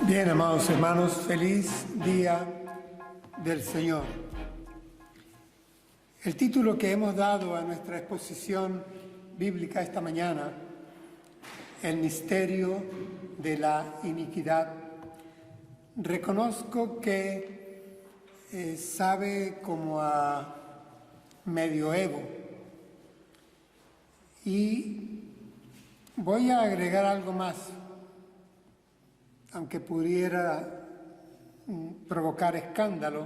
Bien, amados hermanos, feliz día del Señor. El título que hemos dado a nuestra exposición bíblica esta mañana, el misterio de la iniquidad, reconozco que sabe como a medioevo y voy a agregar algo más, aunque pudiera provocar escándalo.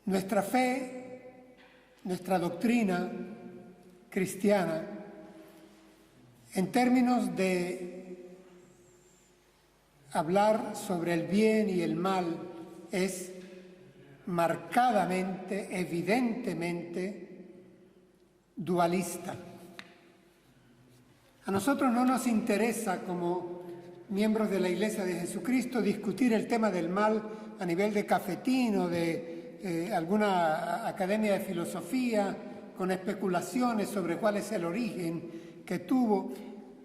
Nuestra fe, nuestra doctrina cristiana, en términos de hablar sobre el bien y el mal, es marcadamente, evidentemente dualista. A nosotros no nos interesa, como miembros de la Iglesia de Jesucristo, discutir el tema del mal a nivel de cafetín o de alguna academia de filosofía con especulaciones sobre cuál es el origen que tuvo.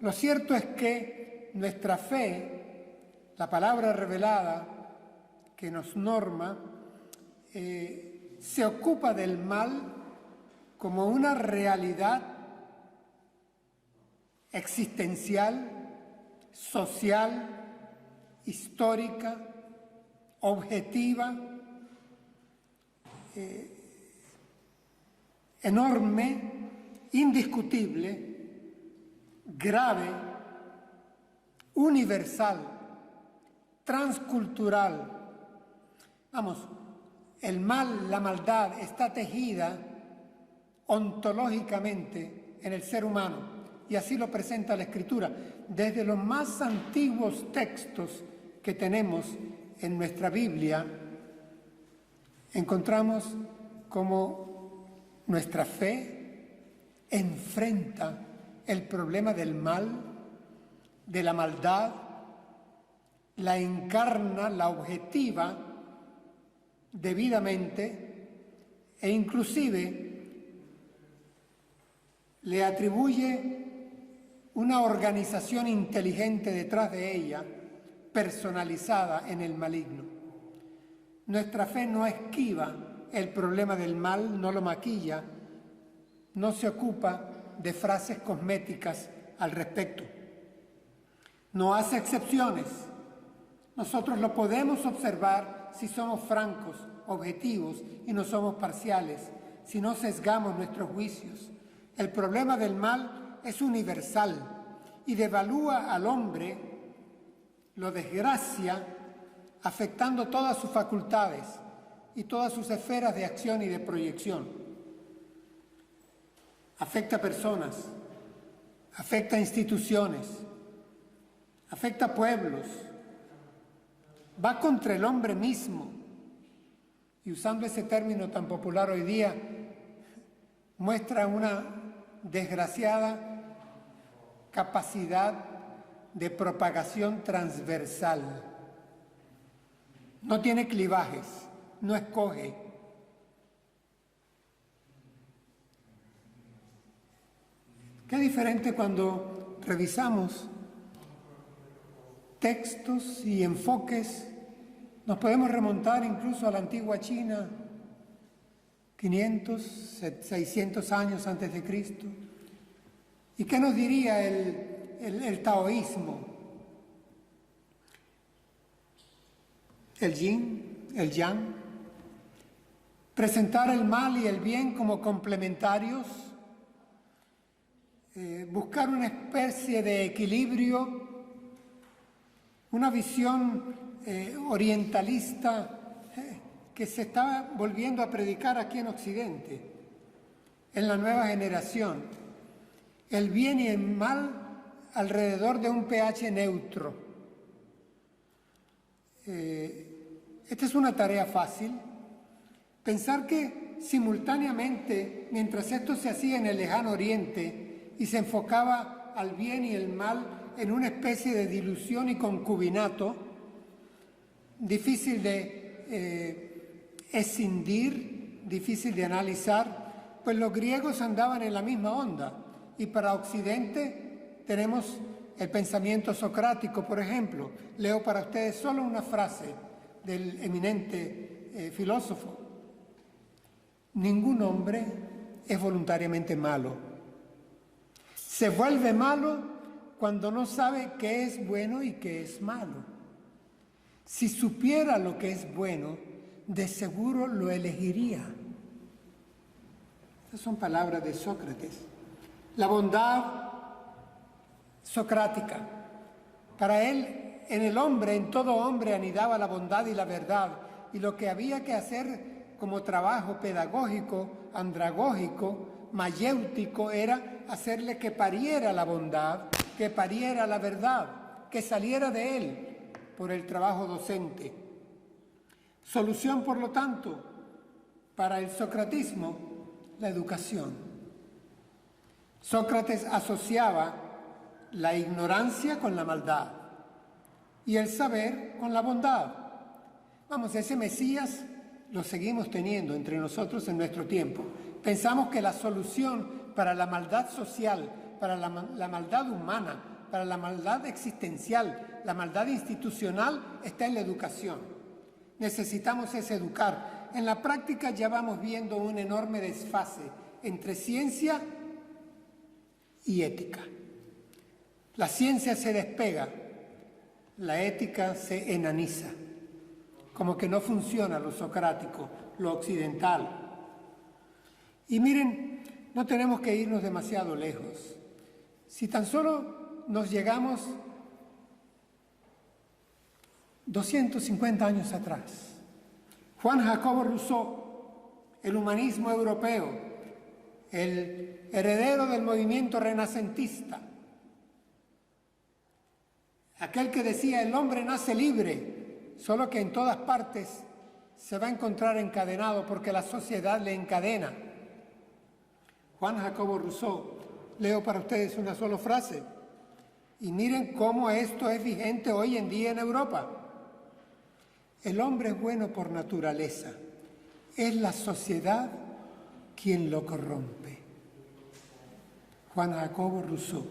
Lo cierto es que nuestra fe, la palabra revelada que nos norma, se ocupa del mal como una realidad existencial, social, histórica, objetiva, enorme, indiscutible, grave, universal, transcultural. Vamos, el mal, la maldad está tejida ontológicamente en el ser humano. Y así lo presenta la Escritura. Desde los más antiguos textos que tenemos en nuestra Biblia, encontramos cómo nuestra fe enfrenta el problema del mal, de la maldad, la encarna, la objetiva debidamente e inclusive le atribuye una organización inteligente detrás de ella, personalizada en el maligno. Nuestra fe no esquiva el problema del mal, no lo maquilla, no se ocupa de frases cosméticas al respecto. No hace excepciones. Nosotros lo podemos observar si somos francos, objetivos y no somos parciales, si no sesgamos nuestros juicios. El problema del mal es universal y devalúa al hombre, lo desgracia, afectando todas sus facultades y todas sus esferas de acción y de proyección. Afecta a personas, afecta a instituciones, afecta a pueblos, va contra el hombre mismo. Y usando ese término tan popular hoy día, muestra una desgraciada capacidad de propagación transversal. No tiene clivajes, no escoge. Qué diferente cuando revisamos textos y enfoques. Nos podemos remontar incluso a la antigua China, 500, 600 años antes de Cristo. ¿Y qué nos diría el taoísmo? El yin, el yang. Presentar el mal y el bien como complementarios. Buscar una especie de equilibrio, una visión orientalista que se está volviendo a predicar aquí en Occidente, en la nueva generación. El bien y el mal alrededor de un pH neutro. Esta es una tarea fácil. Pensar que simultáneamente, mientras esto se hacía en el lejano oriente y se enfocaba al bien y el mal en una especie de dilución y concubinato, difícil de escindir, difícil de analizar, pues los griegos andaban en la misma onda. Y para Occidente tenemos el pensamiento socrático, por ejemplo. Leo para ustedes solo una frase del eminente filósofo. Ningún hombre es voluntariamente malo. Se vuelve malo cuando no sabe qué es bueno y qué es malo. Si supiera lo que es bueno, de seguro lo elegiría. Estas son palabras de Sócrates. La bondad socrática. Para él, en el hombre, en todo hombre, anidaba la bondad y la verdad. Y lo que había que hacer como trabajo pedagógico, andragógico, mayéutico, era hacerle que pariera la bondad, que pariera la verdad, que saliera de él por el trabajo docente. Solución, por lo tanto, para el socratismo, la educación. Sócrates asociaba la ignorancia con la maldad y el saber con la bondad. Vamos, ese Mesías lo seguimos teniendo entre nosotros en nuestro tiempo. Pensamos que la solución para la maldad social, para la maldad humana, para la maldad existencial, la maldad institucional, está en la educación. Necesitamos educar. En la práctica ya vamos viendo un enorme desfase entre ciencia y ética. La ciencia se despega, la ética se enaniza, como que no funciona lo socrático, lo occidental. Y miren, no tenemos que irnos demasiado lejos. Si tan solo nos llegamos 250 años atrás, Juan Jacobo Rousseau, el humanismo europeo, el heredero del movimiento renacentista, aquel que decía el hombre nace libre, solo que en todas partes se va a encontrar encadenado porque la sociedad le encadena. Juan Jacobo Rousseau, leo para ustedes una sola frase y miren cómo esto es vigente hoy en día en Europa. El hombre es bueno por naturaleza, es la sociedad quien lo corrompe. Juan Jacobo Rousseau.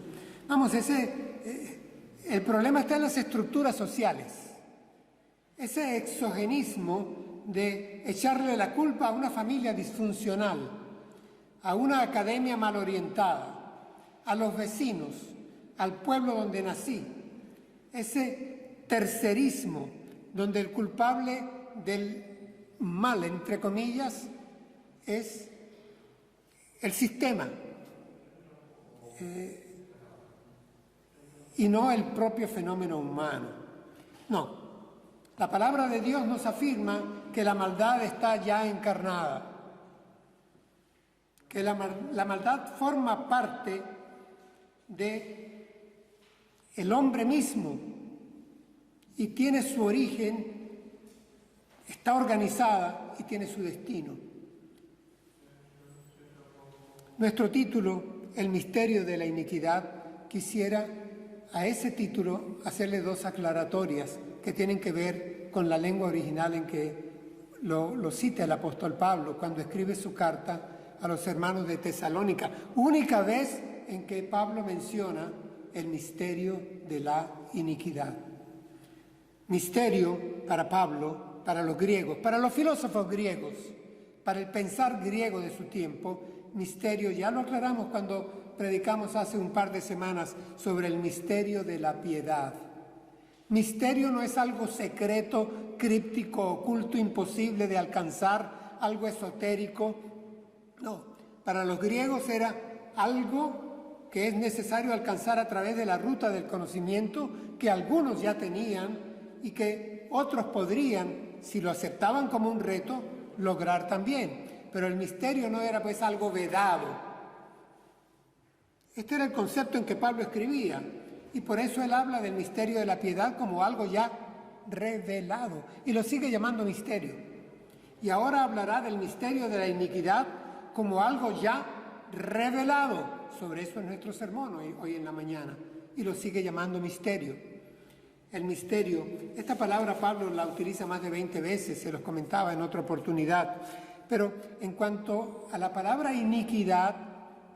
Vamos, el problema está en las estructuras sociales. Ese exogenismo de echarle la culpa a una familia disfuncional, a una academia mal orientada, a los vecinos, al pueblo donde nací. Ese tercerismo donde el culpable del mal, entre comillas, es el sistema y no el propio fenómeno humano. No, la palabra de Dios nos afirma que la maldad está ya encarnada, que la maldad forma parte de el hombre mismo y tiene su origen, está organizada y tiene su destino. Nuestro título, El misterio de la iniquidad, quisiera a ese título hacerle dos aclaratorias que tienen que ver con la lengua original en que lo cita el apóstol Pablo cuando escribe su carta a los hermanos de Tesalónica. Única vez en que Pablo menciona el misterio de la iniquidad. Misterio para Pablo, para los griegos, para los filósofos griegos, para el pensar griego de su tiempo. Misterio, ya lo aclaramos cuando predicamos hace un par de semanas sobre el misterio de la piedad. Misterio no es algo secreto, críptico, oculto, imposible de alcanzar, algo esotérico. No, para los griegos era algo que es necesario alcanzar a través de la ruta del conocimiento que algunos ya tenían y que otros podrían, si lo aceptaban como un reto, lograr también. Pero el misterio no era pues algo vedado. Este era el concepto en que Pablo escribía y por eso él habla del misterio de la piedad como algo ya revelado y lo sigue llamando misterio. Y ahora hablará del misterio de la iniquidad como algo ya revelado. Sobre eso es nuestro sermón hoy en la mañana y lo sigue llamando misterio. El misterio, esta palabra Pablo la utiliza más de 20 veces, se los comentaba en otra oportunidad. Pero en cuanto a la palabra iniquidad,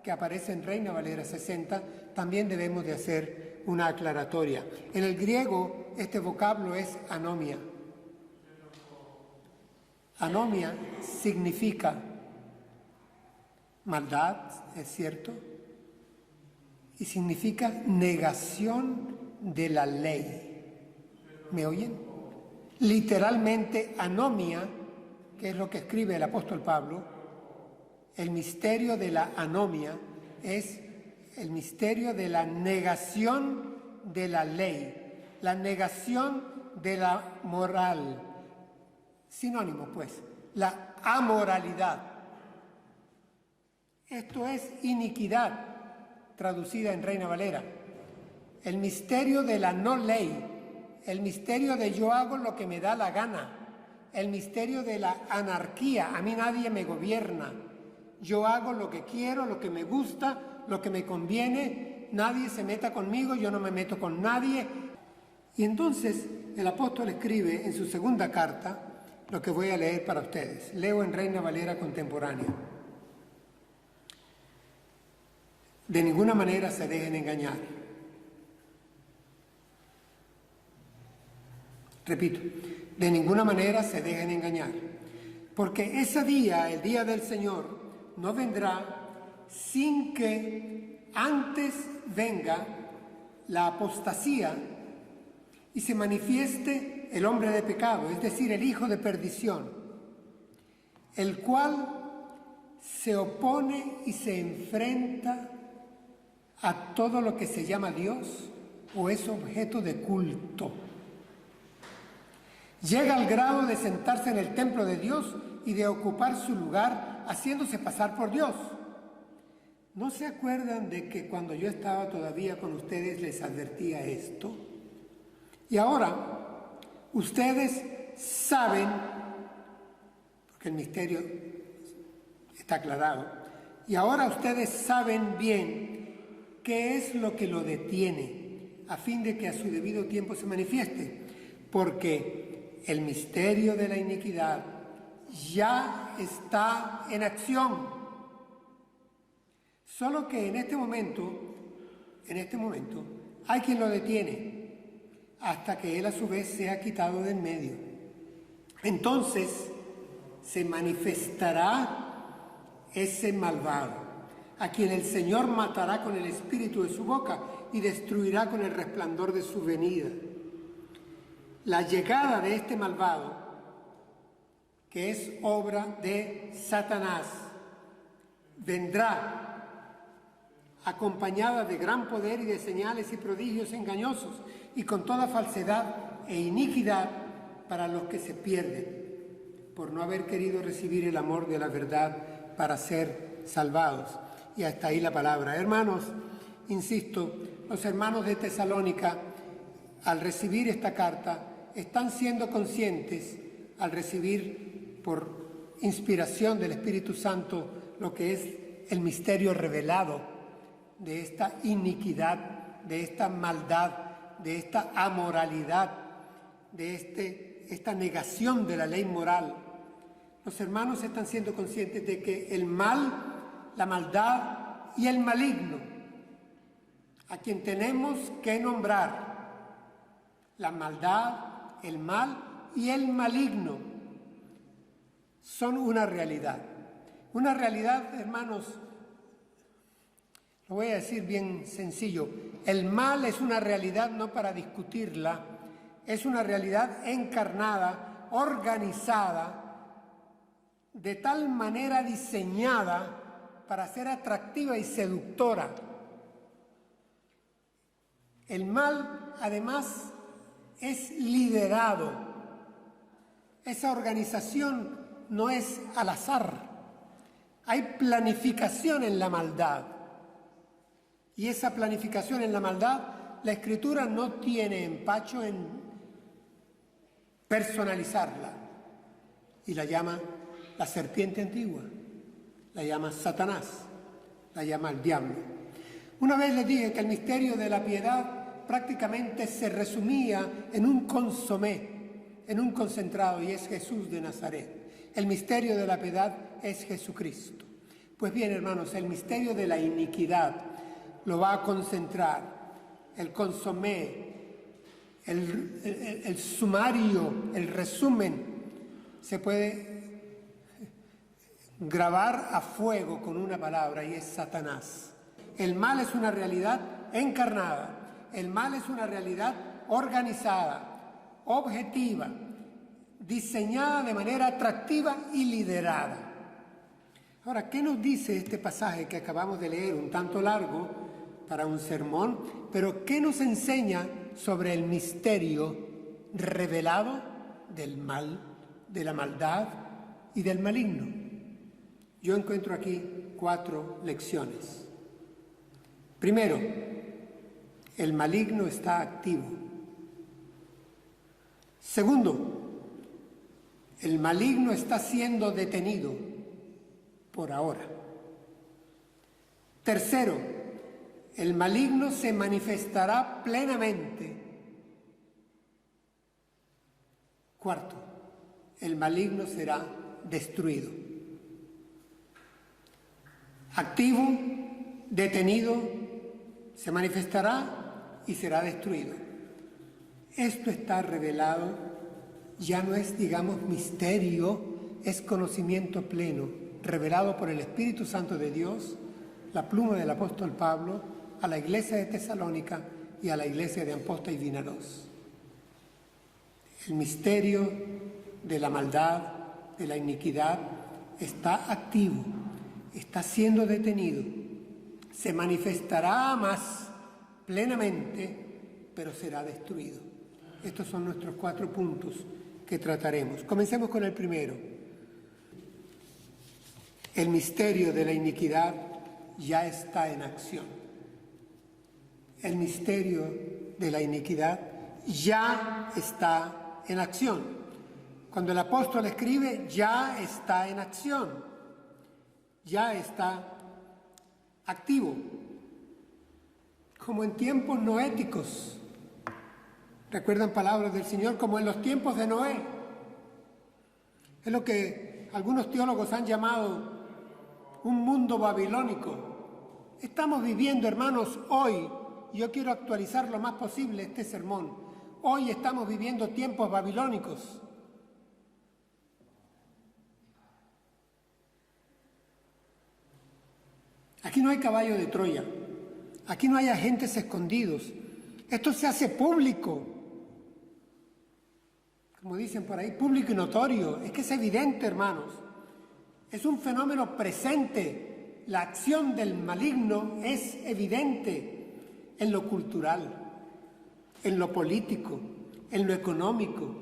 que aparece en Reina Valera 60, también debemos de hacer una aclaratoria. En el griego este vocablo es anomia. Anomia significa maldad, es cierto, y significa negación de la ley. ¿Me oyen? Literalmente, anomia, que es lo que escribe el apóstol Pablo, el misterio de la anomia es el misterio de la negación de la ley, la negación de la moral. Sinónimo, pues, la amoralidad. Esto es iniquidad, traducida en Reina Valera. El misterio de la no ley, el misterio de yo hago lo que me da la gana, el misterio de la anarquía, a mí nadie me gobierna, yo hago lo que quiero, lo que me gusta, lo que me conviene, nadie se meta conmigo, yo no me meto con nadie. Y entonces el apóstol escribe en su segunda carta lo que voy a leer para ustedes. Leo en Reina Valera contemporánea. De ninguna manera se dejen engañar. Repito, de ninguna manera se dejen engañar, porque ese día, el día del Señor, no vendrá sin que antes venga la apostasía y se manifieste el hombre de pecado, es decir, el hijo de perdición, el cual se opone y se enfrenta a todo lo que se llama Dios o es objeto de culto. Llega al grado de sentarse en el templo de Dios y de ocupar su lugar haciéndose pasar por Dios. ¿No se acuerdan de que cuando yo estaba todavía con ustedes les advertía esto? Y ahora ustedes saben, porque el misterio está aclarado, y ahora ustedes saben bien qué es lo que lo detiene, a fin de que a su debido tiempo se manifieste, porque el misterio de la iniquidad ya está en acción. Solo que en este momento, hay quien lo detiene hasta que él a su vez sea quitado de en medio. Entonces se manifestará ese malvado, a quien el Señor matará con el espíritu de su boca y destruirá con el resplandor de su venida. La llegada de este malvado, que es obra de Satanás, vendrá acompañada de gran poder y de señales y prodigios engañosos y con toda falsedad e iniquidad para los que se pierden, por no haber querido recibir el amor de la verdad para ser salvados. Y hasta ahí la palabra. Hermanos, insisto, los hermanos de Tesalónica, al recibir esta carta, están siendo conscientes, al recibir por inspiración del Espíritu Santo lo que es el misterio revelado de esta iniquidad, de esta maldad, de esta amoralidad, de esta negación de la ley moral. Los hermanos están siendo conscientes de que el mal, la maldad y el maligno, a quien tenemos que nombrar, la maldad, el mal y el maligno, son una realidad. Una realidad, hermanos, lo voy a decir bien sencillo. El mal es una realidad no para discutirla, es una realidad encarnada, organizada, de tal manera diseñada para ser atractiva y seductora. El mal, además, es liderado. Esa organización no es al azar. Hay planificación en la maldad. Y esa planificación en la maldad, la Escritura no tiene empacho en personalizarla. Y la llama la serpiente antigua, la llama Satanás, la llama el diablo. Una vez les dije que el misterio de la piedad prácticamente se resumía en un consomé, en un concentrado, y es Jesús de Nazaret. El misterio de la piedad es Jesucristo. Pues bien, hermanos, el misterio de la iniquidad lo va a concentrar el consomé, el sumario, el resumen, se puede grabar a fuego con una palabra y es Satanás. El mal es una realidad encarnada, el mal es una realidad organizada, objetiva, diseñada de manera atractiva y liderada. Ahora, ¿qué nos dice este pasaje que acabamos de leer, un tanto largo para un sermón? Pero ¿qué nos enseña sobre el misterio revelado del mal, de la maldad y del maligno? Yo encuentro aquí 4 lecciones. Primero, el maligno está activo. Segundo, el maligno está siendo detenido por ahora. Tercero, el maligno se manifestará plenamente. Cuarto, el maligno será destruido. Activo, detenido, se manifestará y será destruido. Esto está revelado, ya no es, digamos, misterio, es conocimiento pleno, revelado por el Espíritu Santo de Dios, la pluma del apóstol Pablo, a la iglesia de Tesalónica y a la iglesia de Amposta y Vinaroz. El misterio de la maldad, de la iniquidad, está activo, está siendo detenido, se manifestará más plenamente, pero será destruido. Estos son nuestros 4 puntos que trataremos. Comencemos con el primero. El misterio de la iniquidad ya está en acción. El misterio de la iniquidad ya está en acción. Cuando el apóstol escribe, ya está en acción, ya está activo, como en tiempos noéticos. ¿Recuerdan palabras del Señor? Como en los tiempos de Noé. Es lo que algunos teólogos han llamado un mundo babilónico. Estamos viviendo, hermanos, hoy, yo quiero actualizar lo más posible este sermón, hoy estamos viviendo tiempos babilónicos. Aquí no hay caballo de Troya, aquí no hay agentes escondidos, esto se hace público, como dicen por ahí, público y notorio. Es que es evidente, hermanos, es un fenómeno presente, la acción del maligno es evidente en lo cultural, en lo político, en lo económico,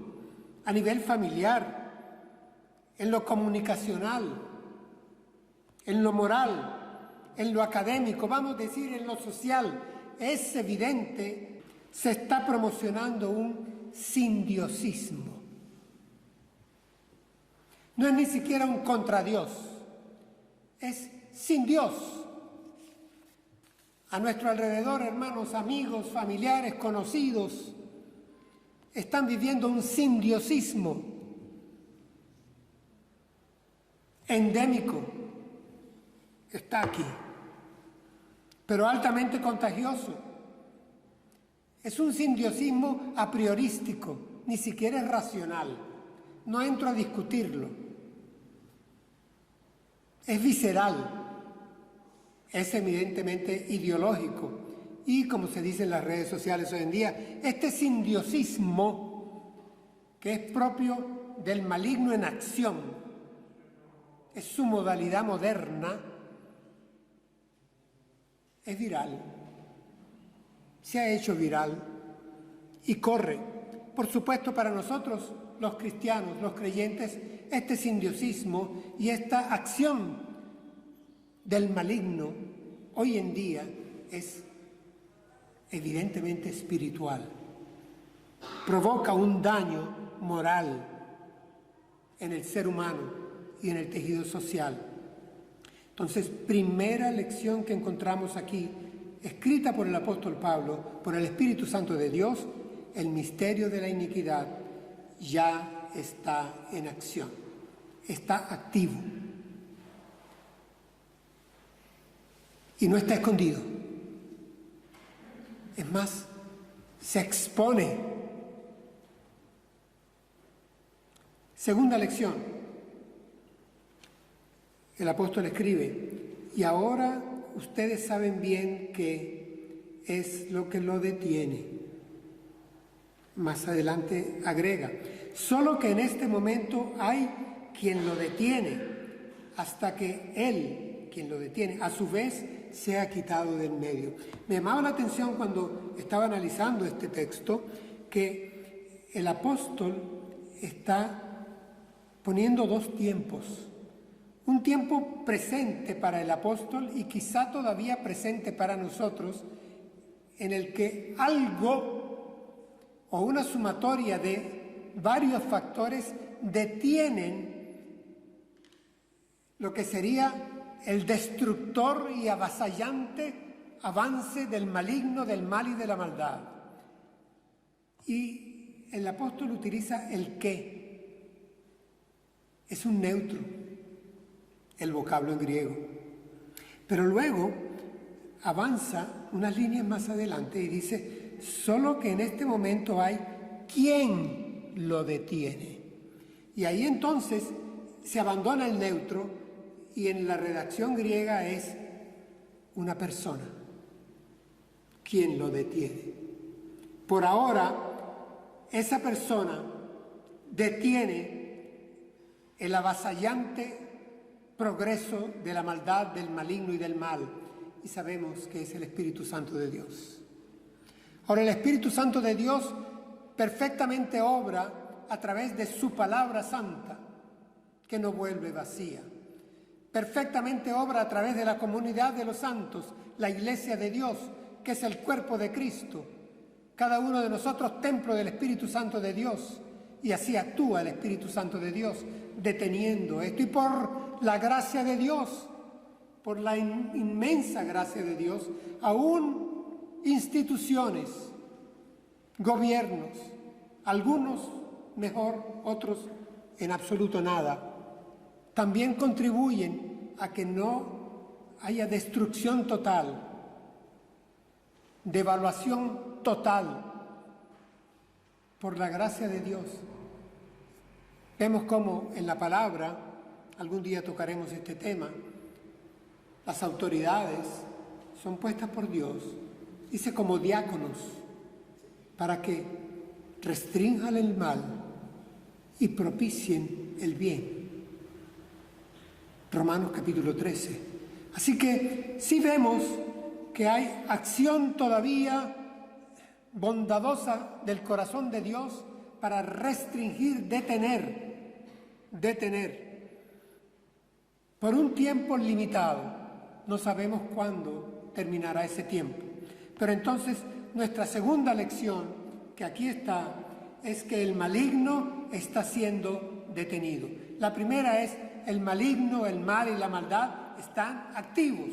a nivel familiar, en lo comunicacional, en lo moral, en lo académico, vamos a decir en lo social. Es evidente, se está promocionando un sindiosismo. No es ni siquiera un contra Dios, es sin Dios. A nuestro alrededor, hermanos, amigos, familiares, conocidos, están viviendo un sindiosismo endémico. Está aquí, pero altamente contagioso. Es un sindiosismo a priorístico, ni siquiera es racional. No entro a discutirlo. Es visceral, es evidentemente ideológico. Y como se dice en las redes sociales hoy en día, este sindiosismo, que es propio del maligno en acción, es su modalidad moderna, es viral, se ha hecho viral y corre. Por supuesto, para nosotros, los cristianos, los creyentes, este sindiosismo y esta acción del maligno hoy en día es evidentemente espiritual. Provoca un daño moral en el ser humano y en el tejido social. Entonces, primera lección que encontramos aquí, escrita por el apóstol Pablo, por el Espíritu Santo de Dios, el misterio de la iniquidad ya está en acción, está activo y no está escondido. Es más se expone. Segunda lección. El apóstol escribe: y ahora ustedes saben bien qué es lo que lo detiene. Más adelante agrega: solo que en este momento hay quien lo detiene, hasta que él, quien lo detiene, a su vez sea quitado del medio. Me llamaba la atención cuando estaba analizando este texto que el apóstol está poniendo dos tiempos. Un tiempo presente para el apóstol y quizá todavía presente para nosotros, en el que algo o una sumatoria de varios factores detienen lo que sería el destructor y avasallante avance del maligno, del mal y de la maldad. Y el apóstol utiliza el qué. Es un neutro, el vocablo en griego. Pero luego avanza unas líneas más adelante y dice: solo que en este momento hay quien lo detiene. Y ahí entonces se abandona el neutro y en la redacción griega es una persona quien lo detiene. Por ahora, esa persona detiene el avasallante progreso de la maldad, del maligno y del mal, y sabemos que es el Espíritu Santo de Dios. Ahora, el Espíritu Santo de Dios perfectamente obra a través de su palabra santa, que no vuelve vacía. Perfectamente obra a través de la comunidad de los santos, la Iglesia de Dios, que es el cuerpo de Cristo. Cada uno de nosotros templo del Espíritu Santo de Dios, y así actúa el Espíritu Santo de Dios, deteniendo esto. Y por la gracia de Dios, por la inmensa gracia de Dios, aún instituciones, gobiernos, algunos mejor, otros en absoluto nada, también contribuyen a que no haya destrucción total, devaluación total, por la gracia de Dios. Vemos cómo en la palabra, algún día tocaremos este tema, las autoridades son puestas por Dios, dice, como diáconos, para que restrinjan el mal y propicien el bien. Romanos capítulo 13. Así que sí vemos que hay acción todavía bondadosa del corazón de Dios para restringir, detener, por un tiempo limitado. No sabemos cuándo terminará ese tiempo. Pero entonces nuestra segunda lección, que aquí está, es que el maligno está siendo detenido. La primera es: el maligno, el mal y la maldad están activos.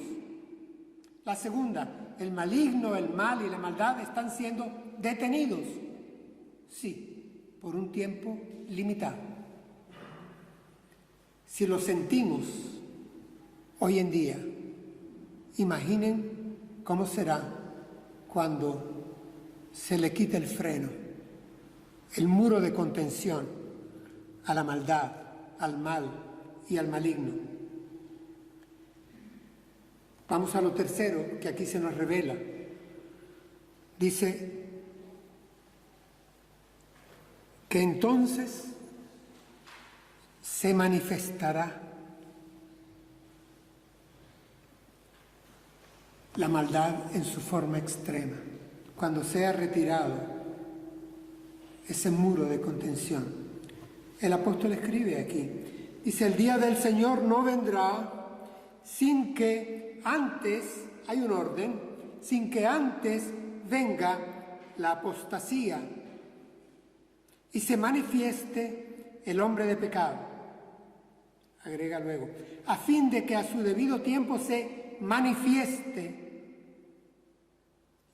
La segunda: el maligno, el mal y la maldad están siendo detenidos. Sí, por un tiempo limitado. Si lo sentimos hoy en día, imaginen cómo será cuando se le quite el freno, el muro de contención a la maldad, al mal y al maligno. Vamos a lo tercero que aquí se nos revela. Dice que entonces se manifestará la maldad en su forma extrema, cuando sea retirado ese muro de contención. El apóstol escribe aquí, dice: el día del Señor no vendrá sin que antes, hay un orden, sin que antes venga la apostasía y se manifieste el hombre de pecado. Agrega luego, a fin de que a su debido tiempo se manifieste.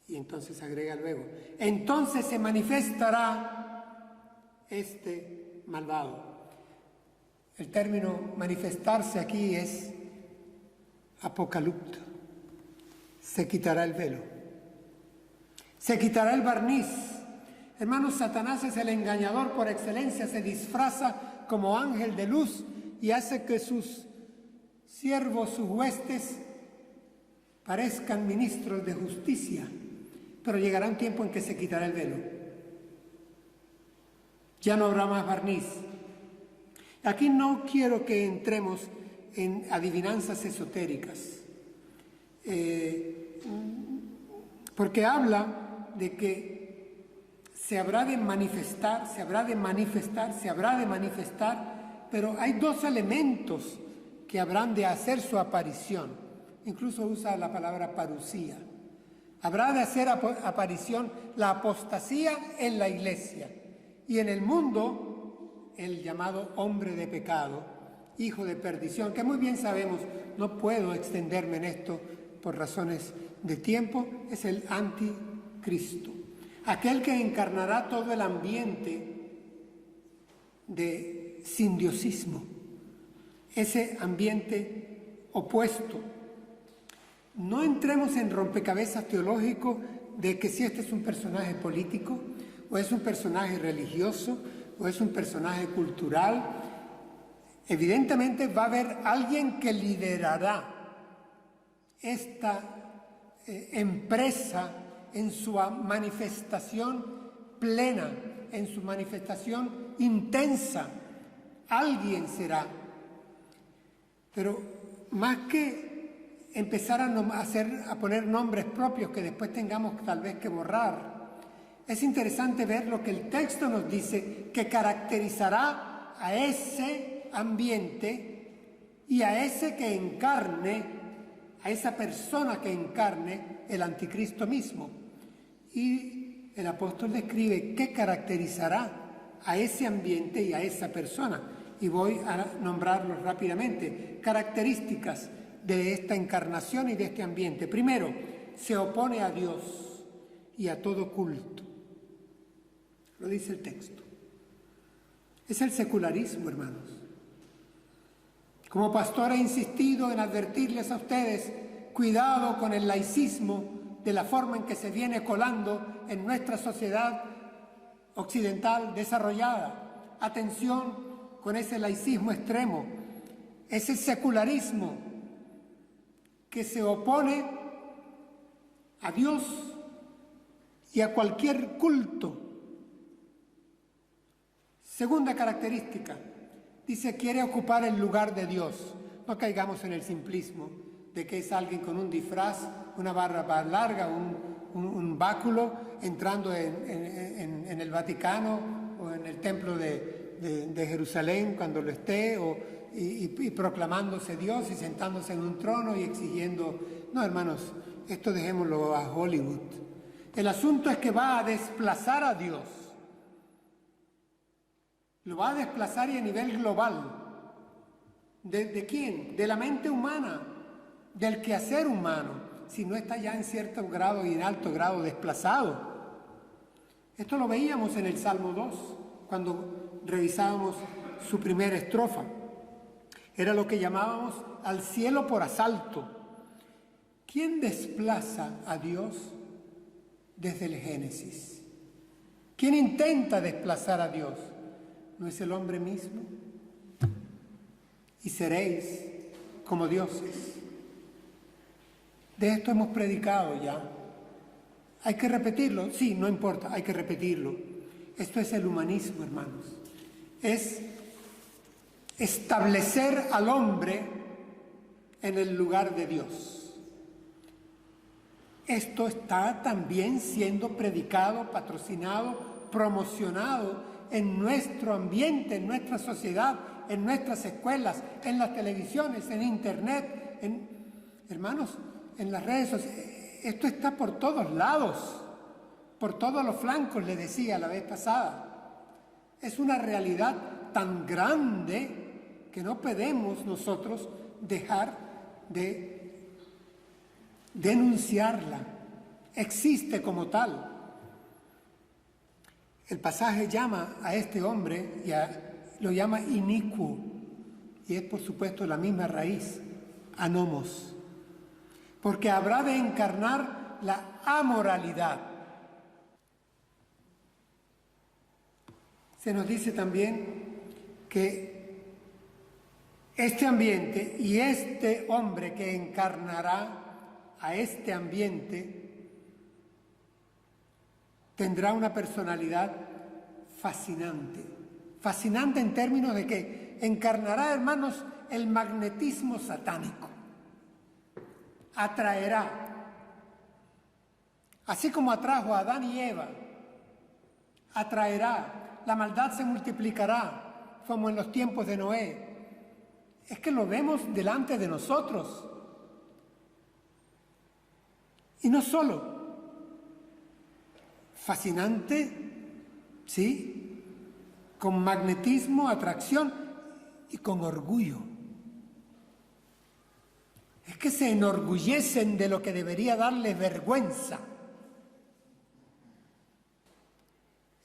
Y entonces agrega luego, entonces se manifestará este malvado. El término manifestarse aquí es apocalipto. Se quitará el velo. Se quitará el barniz. Hermanos, Satanás es el engañador por excelencia, se disfraza como ángel de luz y hace que sus siervos, sus huestes, parezcan ministros de justicia. Pero llegará un tiempo en que se quitará el velo. Ya no habrá más barniz. Aquí no quiero que entremos en adivinanzas esotéricas, porque habla de que se habrá de manifestar, pero hay dos elementos que habrán de hacer su aparición. Incluso usa la palabra parusía. Habrá de hacer aparición la apostasía en la iglesia y en el mundo el llamado hombre de pecado, hijo de perdición, que muy bien sabemos, no puedo extenderme en esto por razones de tiempo, es el anticristo. Aquel que encarnará todo el ambiente de sindiosismo, ese ambiente opuesto. No entremos en rompecabezas teológico de que si este es un personaje político, o es un personaje religioso, o es un personaje cultural. Evidentemente va a haber alguien que liderará esta empresa en su manifestación plena, en su manifestación intensa. Alguien será. Pero más que empezar a poner nombres propios que después tengamos tal vez que borrar, es interesante ver lo que el texto nos dice que caracterizará a ese ambiente y a ese que encarne, a esa persona que encarne el anticristo mismo. Y el apóstol describe qué caracterizará a ese ambiente y a esa persona. Y voy a nombrarlos rápidamente. Características de esta encarnación y de este ambiente. Primero, se opone a Dios y a todo culto. Lo dice el texto. Es el secularismo, hermanos. Como pastor he insistido en advertirles a ustedes, cuidado con el laicismo de la forma en que se viene colando en nuestra sociedad occidental desarrollada. Atención con ese laicismo extremo, ese secularismo que se opone a Dios y a cualquier culto. Segunda característica, dice, quiere ocupar el lugar de Dios. No caigamos en el simplismo de que es alguien con un disfraz, una barba larga, un báculo, entrando en el Vaticano o en el templo de Jerusalén cuando lo esté, y proclamándose Dios y sentándose en un trono y exigiendo. No, hermanos, esto dejémoslo a Hollywood. El asunto es que va a desplazar a Dios. Lo va a desplazar y a nivel global. ¿De quién? De la mente humana, del quehacer humano, si no está ya en cierto grado y en alto grado desplazado. Esto lo veíamos en el Salmo 2, cuando revisábamos su primera estrofa. Era lo que llamábamos al cielo por asalto. ¿Quién desplaza a Dios desde el Génesis? ¿Quién intenta desplazar a Dios? ¿No es el hombre mismo? Y seréis como dioses. De esto hemos predicado ya. ¿Hay que repetirlo? Sí, no importa, hay que repetirlo. Esto es el humanismo, hermanos. Es establecer al hombre en el lugar de Dios. Esto está también siendo predicado, patrocinado, promocionado en nuestro ambiente, en nuestra sociedad, en nuestras escuelas, en las televisiones, en internet, hermanos, en las redes sociales. Esto está por todos lados, por todos los flancos, le decía la vez pasada. Es una realidad tan grande que no podemos nosotros dejar de denunciarla. Existe como tal. El pasaje llama a este hombre, lo llama inicuo, y es por supuesto la misma raíz, anomos, porque habrá de encarnar la amoralidad. se nos dice también que este ambiente y este hombre que encarnará a este ambiente tendrá una personalidad fascinante. Fascinante en términos de que encarnará, hermanos, el magnetismo satánico. Atraerá, así como atrajo a Adán y Eva, atraerá, la maldad se multiplicará, como en los tiempos de Noé. Es que lo vemos delante de nosotros. Y no solo, fascinante, ¿sí? Con magnetismo, atracción y con orgullo. Es que se enorgullecen de lo que debería darles vergüenza.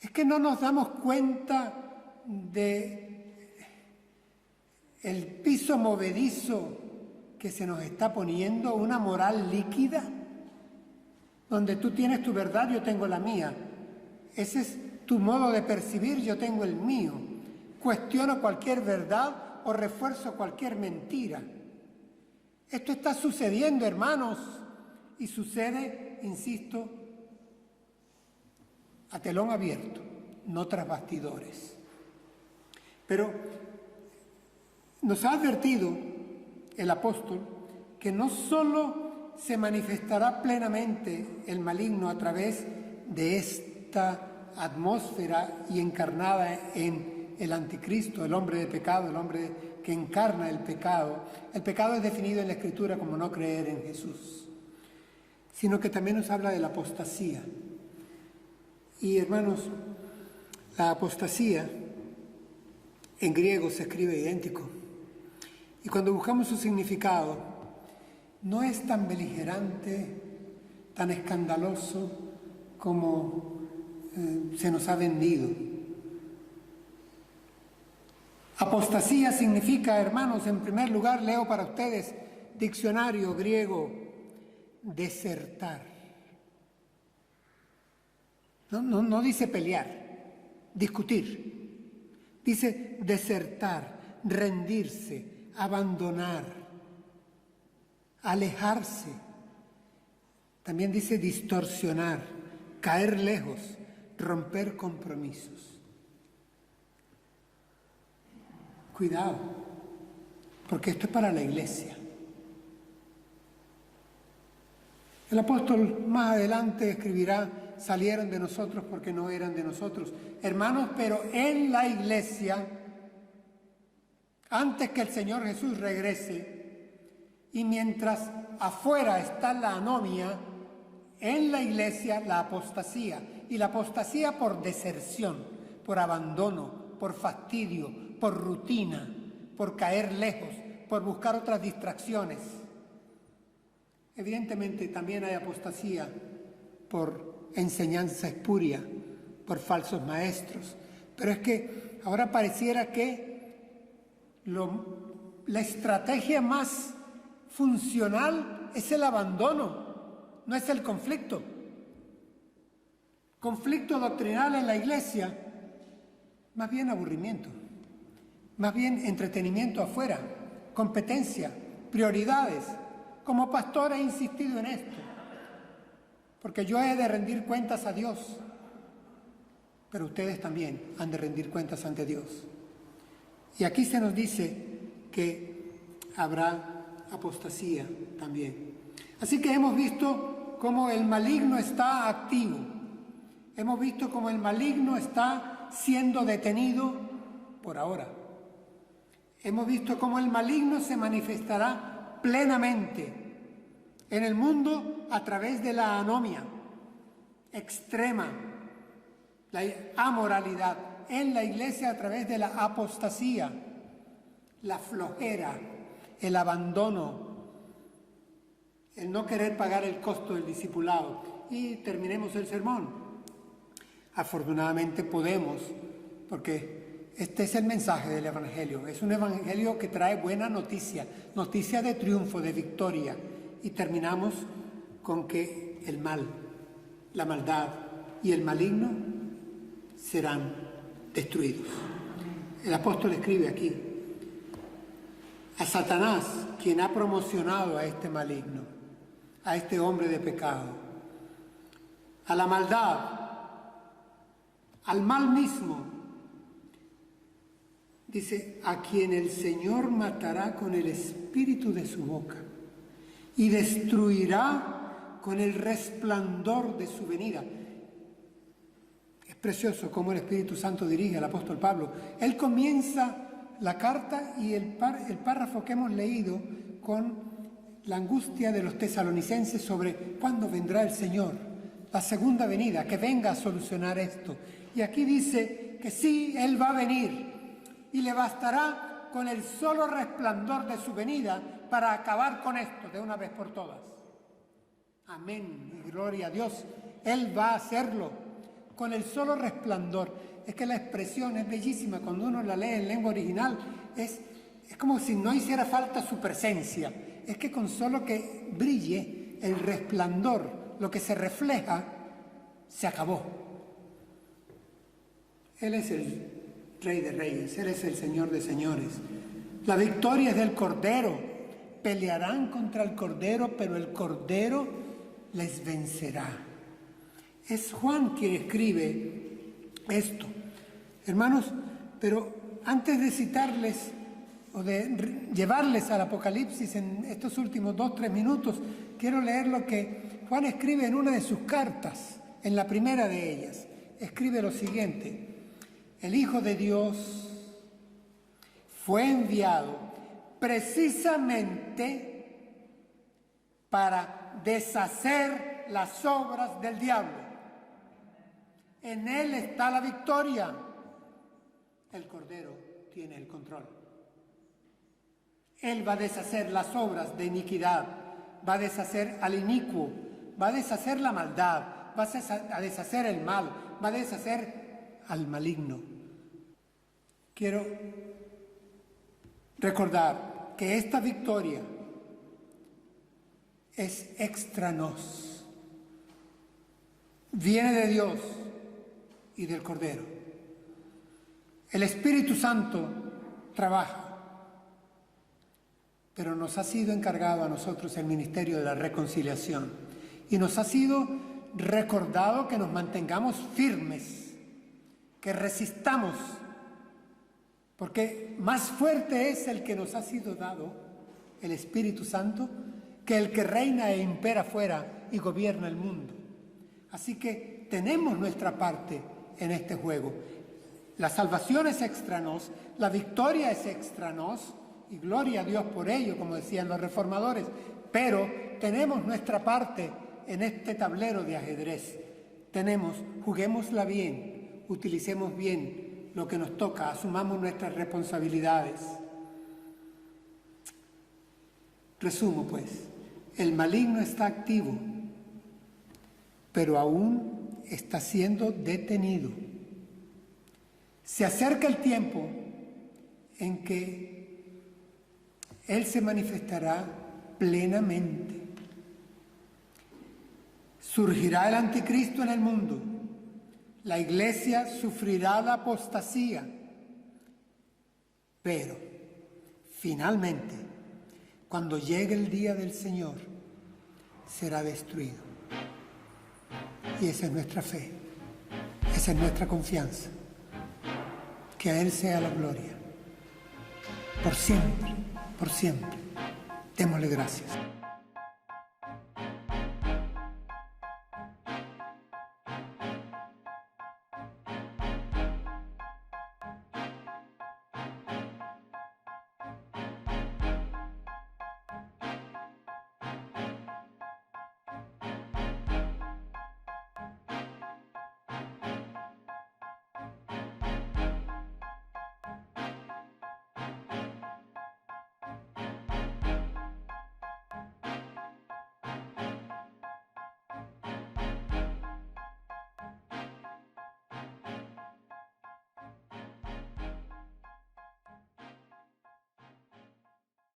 Es que no nos damos cuenta de el piso movedizo que se nos está poniendo, una moral líquida, donde tú tienes tu verdad, yo tengo la mía. Ese es tu modo de percibir, yo tengo el mío. Cuestiono cualquier verdad o refuerzo cualquier mentira. Esto está sucediendo, hermanos, y sucede, insisto, a telón abierto, no tras bastidores. Pero nos ha advertido el apóstol que no solo se manifestará plenamente el maligno a través de esta atmósfera y encarnada en el anticristo, el hombre de pecado, el hombre que encarna el pecado. El pecado es definido en la Escritura como no creer en Jesús, sino que también nos habla de la apostasía. Y hermanos, la apostasía en griego se escribe idéntico. Y cuando buscamos su significado, no es tan beligerante, tan escandaloso como se nos ha vendido. Apostasía significa, hermanos, en primer lugar, leo para ustedes, diccionario griego, desertar. No dice pelear, discutir. Dice desertar, rendirse, abandonar, alejarse. También dice distorsionar, caer lejos, romper compromisos. Cuidado, porque esto es para la iglesia. El apóstol más adelante escribirá, salieron de nosotros porque no eran de nosotros. Hermanos, pero en la iglesia, antes que el Señor Jesús regrese, y mientras afuera está la anomia, en la iglesia la apostasía. Y la apostasía por deserción, por abandono, por fastidio, por rutina, por caer lejos, por buscar otras distracciones. Evidentemente también hay apostasía por enseñanza espuria, por falsos maestros. Pero es que ahora pareciera que la estrategia más funcional es el abandono, no es el conflicto. Conflicto doctrinal en la iglesia, más bien aburrimiento, más bien entretenimiento afuera, competencia, prioridades. Como pastor he insistido en esto, porque yo he de rendir cuentas a Dios, pero ustedes también han de rendir cuentas ante Dios. Y aquí se nos dice que habrá apostasía también. Así que hemos visto cómo el maligno está activo, hemos visto cómo el maligno está siendo detenido por ahora. Hemos visto cómo el maligno se manifestará plenamente en el mundo a través de la anomia extrema, la amoralidad, en la iglesia a través de la apostasía, la flojera, el abandono, el no querer pagar el costo del discipulado. Y terminemos el sermón. Afortunadamente podemos, porque este es el mensaje del Evangelio. Es un Evangelio que trae buena noticia, noticia de triunfo, de victoria. Y terminamos con que el mal, la maldad y el maligno serán destruidos. El apóstol escribe aquí: a Satanás, quien ha promocionado a este maligno, a este hombre de pecado, a la maldad, al mal mismo, dice, a quien el Señor matará con el espíritu de su boca y destruirá con el resplandor de su venida. Es precioso cómo el Espíritu Santo dirige al apóstol Pablo. Él comienza la carta y el párrafo que hemos leído con la angustia de los tesalonicenses sobre cuándo vendrá el Señor, la segunda venida, que venga a solucionar esto. Y aquí dice que sí, Él va a venir y le bastará con el solo resplandor de su venida para acabar con esto de una vez por todas. Amén y gloria a Dios. Él va a hacerlo con el solo resplandor. Es que la expresión es bellísima. Cuando uno la lee en lengua original, es como si no hiciera falta su presencia. Es que con solo que brille el resplandor, lo que se refleja, se acabó. Él es el Rey de Reyes, Él es el Señor de Señores. La victoria es del Cordero. Pelearán contra el Cordero, pero el Cordero les vencerá. Es Juan quien escribe esto. Hermanos, pero antes de citarles o de llevarles al Apocalipsis en estos últimos 2-3 minutos, quiero leer lo que Juan escribe en una de sus cartas, en la primera de ellas. Escribe lo siguiente: el Hijo de Dios fue enviado precisamente para deshacer las obras del diablo. En Él está la victoria. El Cordero tiene el control. Él va a deshacer las obras de iniquidad, va a deshacer al inicuo, va a deshacer la maldad, va a deshacer el mal, va a deshacer al maligno. Quiero recordar que esta victoria es extra nos. Viene de Dios y del Cordero. El Espíritu Santo trabaja, pero nos ha sido encargado a nosotros el ministerio de la reconciliación y nos ha sido recordado que nos mantengamos firmes, que resistamos, porque más fuerte es el que nos ha sido dado, el Espíritu Santo, que el que reina e impera fuera y gobierna el mundo. Así que tenemos nuestra parte en este juego. La salvación es extra nos, la victoria es extra nos, y gloria a Dios por ello, como decían los reformadores, pero tenemos nuestra parte en este tablero de ajedrez. Juguémosla bien, utilicemos bien lo que nos toca, asumamos nuestras responsabilidades. Resumo pues, el maligno está activo, pero aún está siendo detenido. Se acerca el tiempo en que Él se manifestará plenamente. Surgirá el anticristo en el mundo. La iglesia sufrirá la apostasía. Pero, finalmente, cuando llegue el día del Señor, será destruido. Y esa es nuestra fe. Esa es nuestra confianza. Que a Él sea la gloria. Por siempre. Por siempre. Démosle gracias.